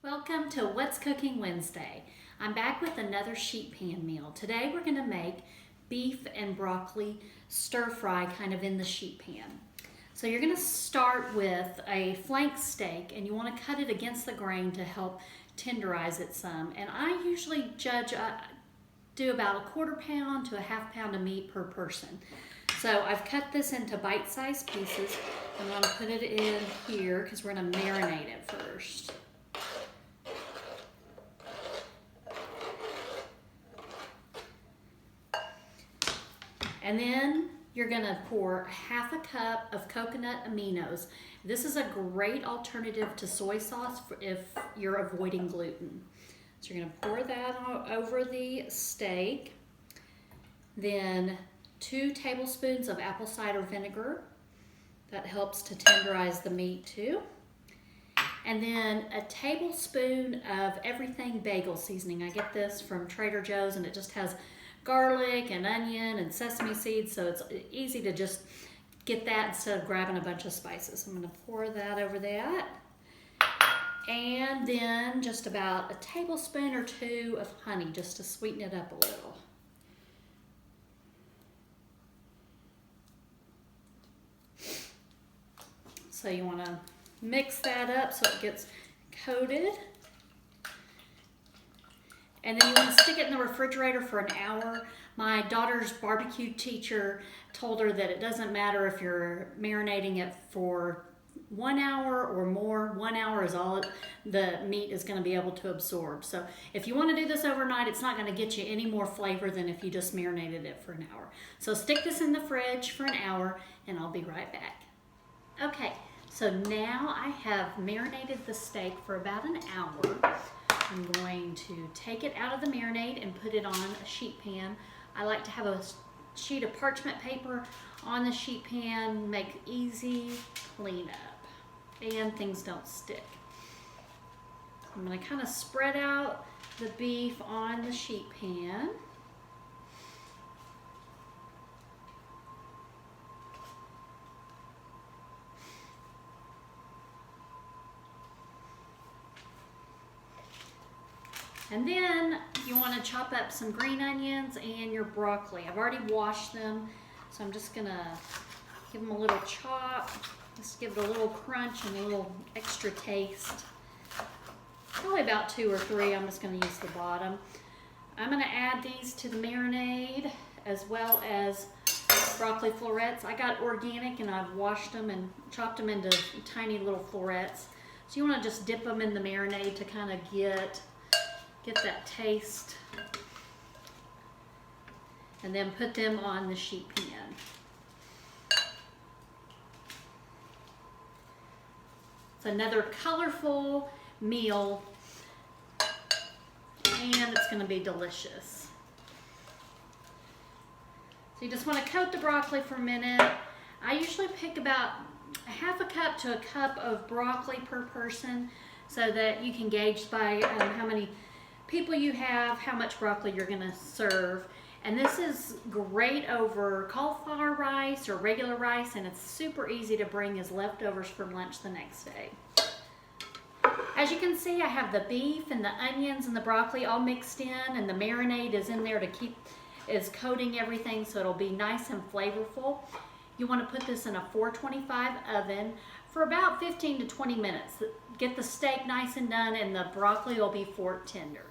Welcome to What's Cooking Wednesday. I'm back with another sheet pan meal. Today we're going to make beef and broccoli stir fry kind of in the sheet pan. So you're going to start with a flank steak and you want to cut it against the grain to help tenderize it some. And I usually do about a 1/4 pound to a 1/2 pound of meat per person. So I've cut this into bite-sized pieces. I'm going to put it in here because we're going to marinate it first. And then you're gonna pour 1/2 cup of Coconut Aminos. This is a great alternative to soy sauce if you're avoiding gluten. So you're gonna pour that over the steak. Then 2 tablespoons of apple cider vinegar. That helps to tenderize the meat too. And then a tablespoon of everything bagel seasoning. I get this from Trader Joe's and it just has garlic and onion and sesame seeds, so it's easy to just get that instead of grabbing a bunch of spices. I'm going to pour that over that. And then just about a tablespoon or 2 of honey just to sweeten it up a little. So you want to mix that up so it gets coated. And then you want to stick it in the refrigerator for an hour. My daughter's barbecue teacher told her that it doesn't matter if you're marinating it for 1 hour or more. 1 hour is all the meat is going to be able to absorb. So if you want to do this overnight, it's not going to get you any more flavor than if you just marinated it for an hour. So stick this in the fridge for an hour and I'll be right back. Okay, so now I have marinated the steak for about an hour. I'm going to take it out of the marinade and put it on a sheet pan. I like to have a sheet of parchment paper on the sheet pan, make easy cleanup, and things don't stick. I'm going to kind of spread out the beef on the sheet pan. And then you want to chop up some green onions and your broccoli. I've already washed them, so I'm just gonna give them a little chop. Just give it a little crunch and a little extra taste. Probably about 2 or 3. I'm just gonna use the bottom. I'm gonna add these to the marinade as well as broccoli florets. I got organic and I've washed them and chopped them into tiny little florets. So you wanna just dip them in the marinade to kind of get that taste, and then put them on the sheet pan. It's another colorful meal and it's going to be delicious. So you just want to coat the broccoli for a minute. I usually pick about 1/2 cup to a cup of broccoli per person so that you can gauge by how many people you have, how much broccoli you're going to serve. And this is great over cauliflower rice or regular rice, and it's super easy to bring as leftovers for lunch the next day. As you can see, I have the beef and the onions and the broccoli all mixed in, and the marinade is in there is coating everything so it'll be nice and flavorful. You want to put this in a 425 oven for about 15 to 20 minutes. Get the steak nice and done and the broccoli will be fork tender.